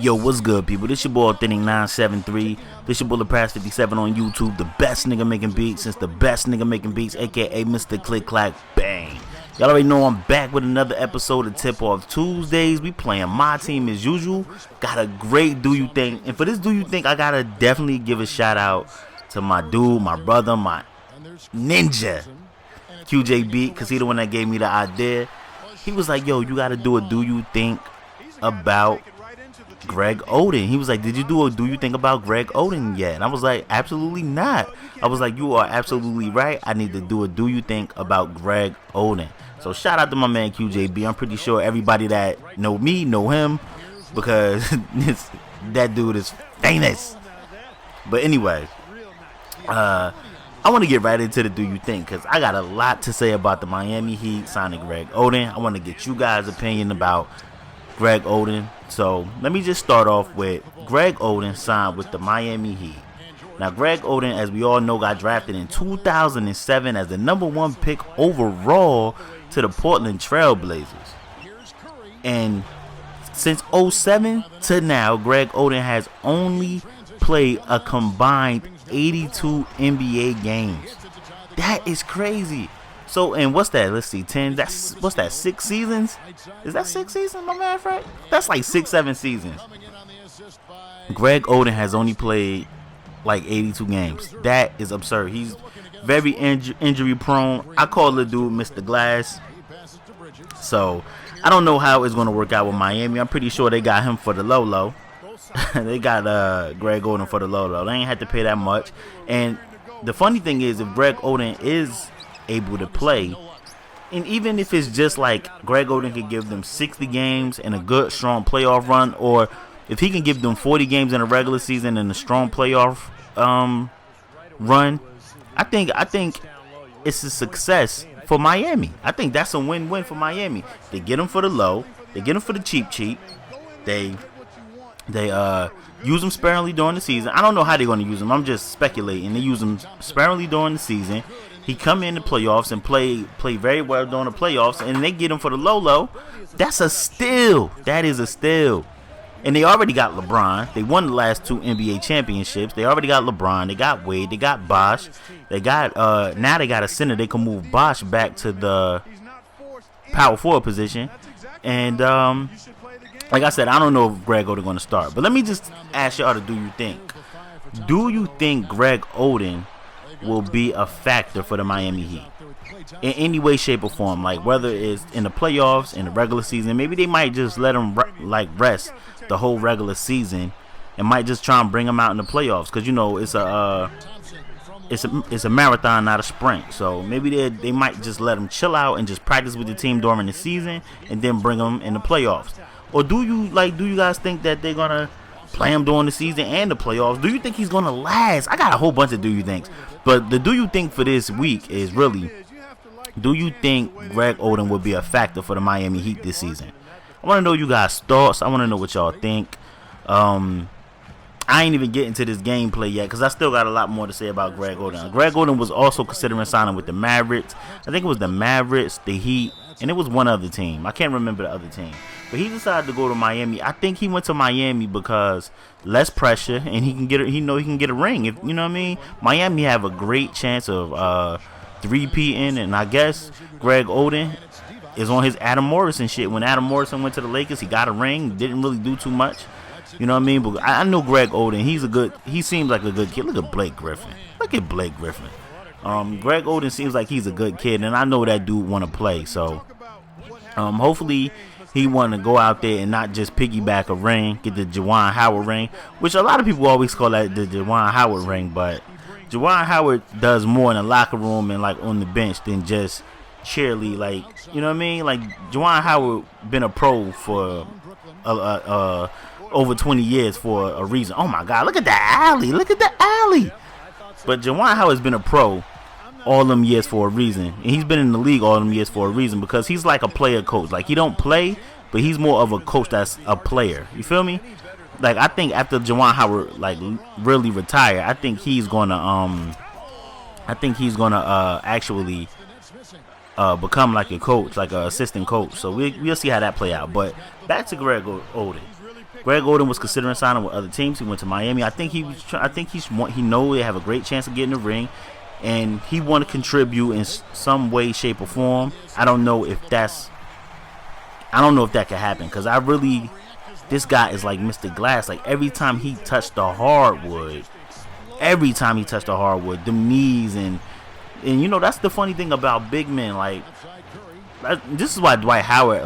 Yo, what's good, people? This your boy Authentic973. This your bullet Pass 57 on YouTube. The best nigga making beats since the best nigga making beats, aka Mr. Click Clack Bang. Y'all already know I'm back with another episode of Tip Off Tuesdays. We playing my team as usual. Got a great Do You Think. And for this Do You Think, I gotta definitely give a shout out to my dude, my brother, my ninja, QJB, because he the one that gave me the idea. He was like, yo, you gotta do a Do You Think about Greg Oden. He was like, did you do a Do You Think about Greg Oden yet? And I was like, absolutely not. I was like, you are absolutely right. I need to do a Do You Think about Greg Oden. So shout out to my man QJB. I'm pretty sure everybody that know me know him because that dude is famous. But anyway, I want to get right into the Do You Think because I got a lot to say about the Miami Heat signing Greg Oden. I want to get you guys' opinion about Greg Oden. So let me just start off with Greg Oden signed with the Miami Heat. Now Greg Oden, as we all know, got drafted in 2007 as the #1 pick overall to the Portland Trail Blazers. And since 2007 to now, Greg Oden has only played a combined 82 NBA games. That is crazy. So, and what's that? Let's see, 10. What's that? 6 seasons? Is that 6 seasons, my man, Frank? That's like 6, 7 seasons. Greg Oden has only played like 82 games. That is absurd. He's very injury prone. I call the dude Mr. Glass. So, I don't know how it's going to work out with Miami. I'm pretty sure they got him for the low. They got Greg Oden for the low. They ain't had to pay that much. And the funny thing is, if Greg Oden is able to play, and even if it's just like Greg Oden could give them 60 games and a good strong playoff run, or if he can give them 40 games in a regular season and a strong playoff run, I think it's a success for Miami. I think that's a win-win for Miami. They get him for the low, they get him for the cheap. They use him sparingly during the season. I don't know how they're going to use him. I'm just speculating. They use him sparingly during the season. He come in the playoffs and play very well during the playoffs, and they get him for the low. That's a steal. That is a steal. And they already got LeBron. They won the last 2 NBA championships. They already got LeBron. They got Wade. They got Bosh. They got now they got a center. They can move Bosh back to the power forward position. And like I said, I don't know if Greg Oden going to start. But let me just ask y'all to Do you think? Do you think Greg Oden will be a factor for the Miami Heat in any way, shape, or form? Like whether it's in the playoffs, in the regular season, maybe they might just let him rest the whole regular season and might just try and bring him out in the playoffs, because you know it's a marathon, not a sprint. So maybe they might just let him chill out and just practice with the team during the season and then bring him in the playoffs. Or do you guys think that they're gonna play him during the season and the playoffs? Do you think he's gonna last? I got a whole bunch of Do You Thinks, but the Do You Think for this week is really, do you think Greg Oden will be a factor for the Miami Heat this season? I want to know you guys' thoughts. I want to know what y'all think. I ain't even getting to this gameplay yet because I still got a lot more to say about Greg Oden. Greg Oden was also considering signing with the Mavericks. I think it was the Mavericks, the Heat, and it was one other team. I can't remember the other team. But he decided to go to Miami. I think he went to Miami because less pressure, and he can get a ring. If you know what I mean. Miami have a great chance of 3-peating, and I guess Greg Oden is on his Adam Morrison shit. When Adam Morrison went to the Lakers, he got a ring, didn't really do too much. You know what I mean? But I know Greg Oden. He seems like a good kid. Look at Blake Griffin. Greg Oden seems like he's a good kid, and I know that dude want to play. So hopefully he want to go out there and not just piggyback a ring, get the Juwan Howard ring, which a lot of people always call that the Juwan Howard ring. But Juwan Howard does more in the locker room and like on the bench than just cheerlead. Like, you know what I mean? Like Juwan Howard been a pro for over 20 years for a reason. Oh my God, look at the alley. But Juwan Howard's been a pro all them years for a reason, and he's been in the league all them years for a reason, because he's like a player coach. Like, he don't play, but he's more of a coach that's a player. You feel me? Like, I think after Juwan Howard like really retire, I think he's gonna actually become like a coach, like an assistant coach. So we'll see how that play out. But back to Greg Oden. Greg Oden was considering signing with other teams. He went to Miami. I think he know they have a great chance of getting the ring, and he want to contribute in some way, shape, or form. I don't know if that can happen, because this guy is like Mr. Glass. Like every time he touched the hardwood, them knees and you know, that's the funny thing about big men. Like, this is why Dwight Howard,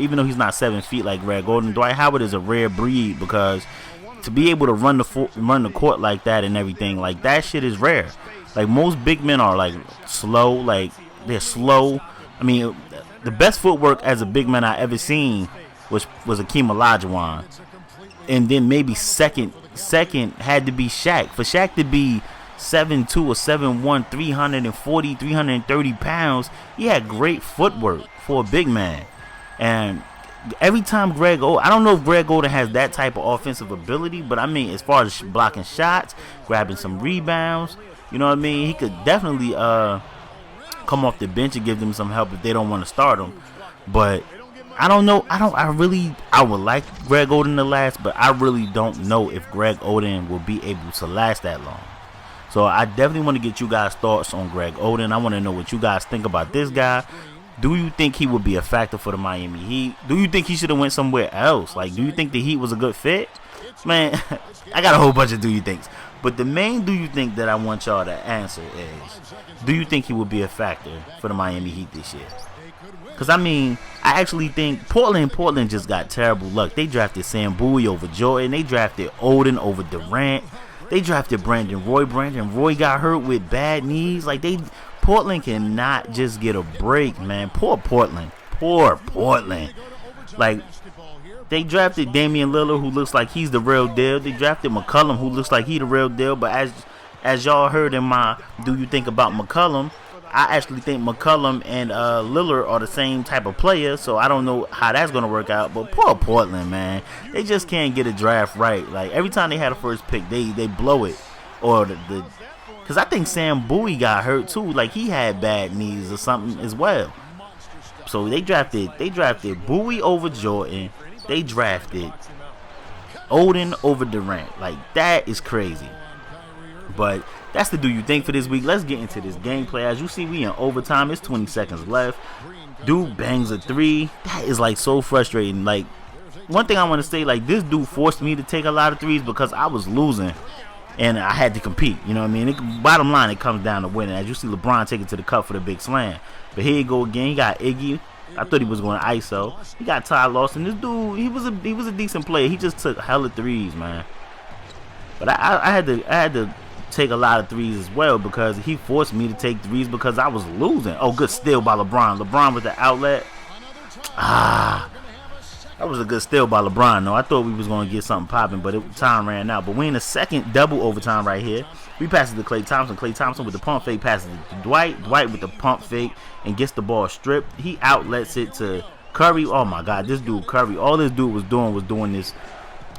even though he's not 7 feet like Greg Oden, Dwight Howard is a rare breed, because to be able to run the court like that and everything, like that shit is rare. Like most big men are like slow, like they're slow. I mean, the best footwork as a big man I ever seen was Akeem Olajuwon, and then maybe second had to be Shaq. For Shaq to be 7'2" or 7'1", 330 pounds, he had great footwork for a big man. And every time I don't know if Greg Oden has that type of offensive ability, but I mean, as far as blocking shots, grabbing some rebounds, you know what I mean, he could definitely come off the bench and give them some help if they don't want to start him. But I don't know. I would like Greg Oden to last, but I really don't know if Greg Oden will be able to last that long. So I definitely want to get you guys' thoughts on Greg Oden. I want to know what you guys think about this guy. Do you think he would be a factor for the Miami Heat? Do you think he should have went somewhere else? Like, do you think the Heat was a good fit? Man, I got a whole bunch of do you thinks. But the main do you think that I want y'all to answer is, do you think he would be a factor for the Miami Heat this year? Because, I mean, I actually think Portland just got terrible luck. They drafted Sam Bowie over Jordan. They drafted Oden over Durant. They drafted Brandon Roy. Brandon Roy got hurt with bad knees. Like, Portland cannot just get a break, man. Poor Portland. Like, they drafted Damian Lillard, who looks like he's the real deal. They drafted McCollum, who looks like he the real deal. But as y'all heard in my Do You Think About McCollum, I actually think McCollum and Lillard are the same type of player, so I don't know how that's going to work out. But poor Portland, man. They just can't get a draft right. Like, every time they had a first pick, they blow it. Or because I think Sam Bowie got hurt too. Like, he had bad knees or something as well. So they drafted Bowie over Jordan. They drafted Oden over Durant. Like, that is crazy. But that's the Do You Think for this week. Let's get into this gameplay. As you see, we in overtime. It's 20 seconds left. Dude bangs a three. That is like so frustrating. Like, one thing I want to say, like, this dude forced me to take a lot of threes because I was losing and I had to compete. You know what I mean? Bottom line, it comes down to winning. As you see, LeBron take it to the cup for the big slam. But here you go again. He got Iggy. I thought he was going to ISO. He got Ty Lawson. This dude, he was a decent player. He just took hella threes, man. But I had to take a lot of threes as well, because he forced me to take threes because I was losing. Oh, good steal by LeBron. LeBron with the outlet. That was a good steal by LeBron, though. I thought we was going to get something popping, but time ran out. But we in the second double overtime right here. We pass it to Klay Thompson. Klay Thompson with the pump fake passes it to Dwight. Dwight with the pump fake and gets the ball stripped. He outlets it to Curry. Oh, my God. This dude, Curry, all this dude was doing this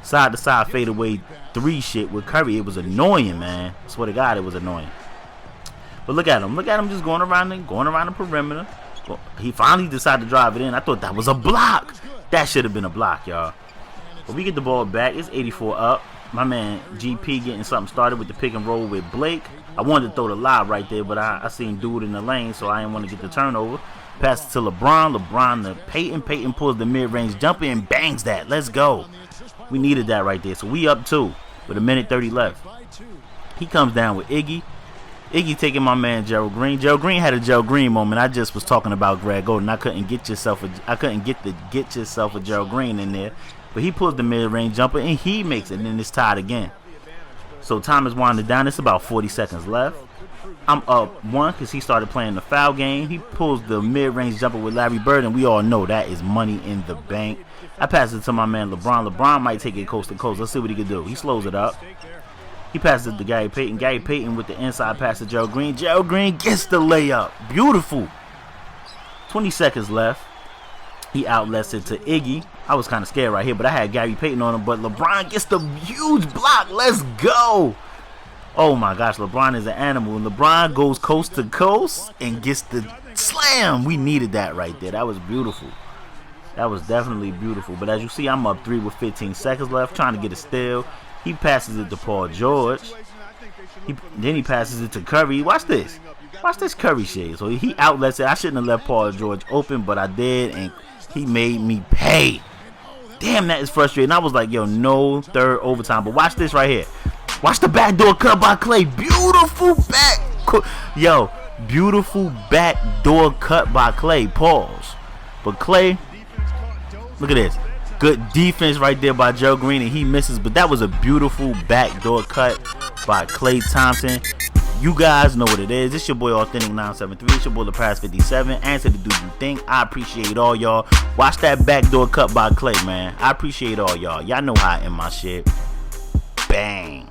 side-to-side fadeaway three shit with Curry. It was annoying, man. I swear to God, it was annoying. But look at him. Look at him just going around the perimeter. He finally decided to drive it in. I thought that was a block. That should have been a block, y'all. But we get the ball back. It's 84 up. My man GP getting something started with the pick and roll with Blake. I wanted to throw the lob right there, but I seen dude in the lane, so I didn't want to get the turnover. Pass it to LeBron. LeBron to Peyton. Peyton pulls the mid-range jumper and bangs that. Let's go. We needed that right there. So we up 2 with a minute 30 left. He comes down with Iggy. Iggy taking my man Gerald Green. Gerald Green had a Gerald Green moment. I just was talking about Greg Oden. I couldn't get yourself a Gerald Green in there. But he pulls the mid-range jumper and he makes it, and then it's tied again. So time is winding down. It's about 40 seconds left. I'm up 1 because he started playing the foul game. He pulls the mid-range jumper with Larry Bird, and we all know that is money in the bank. I pass it to my man LeBron. LeBron might take it coast to coast. Let's see what he can do. He slows it up. He passes it to Gary Payton. Gary Payton with the inside pass to Gerald Green. Gerald Green gets the layup. Beautiful. 20 seconds left. He outlets it to Iggy. I was kind of scared right here, but I had Gary Payton on him. But LeBron gets the huge block. Let's go. Oh, my gosh. LeBron is an animal. And LeBron goes coast to coast and gets the slam. We needed that right there. That was beautiful. That was definitely beautiful. But as you see, I'm up 3 with 15 seconds left, trying to get a steal. He passes it to Paul George. Then he passes it to Curry. Watch this. Watch this Curry shade. So he outlets it. I shouldn't have left Paul George open, but I did, and he made me pay. Damn, that is frustrating. I was like, yo, no third overtime. But watch this right here. Watch the backdoor cut by Clay. Beautiful Yo, beautiful backdoor cut by Clay. Pause. But Clay, look at this. Good defense right there by Joe Green, and he misses. But that was a beautiful backdoor cut by Klay Thompson. You guys know what it is. It's your boy Authentic 973. It's your boy LePress57. Answer the Do You Think. I appreciate all y'all. Watch that backdoor cut by Clay, man. I appreciate all y'all. Y'all know how I end my shit. Bang.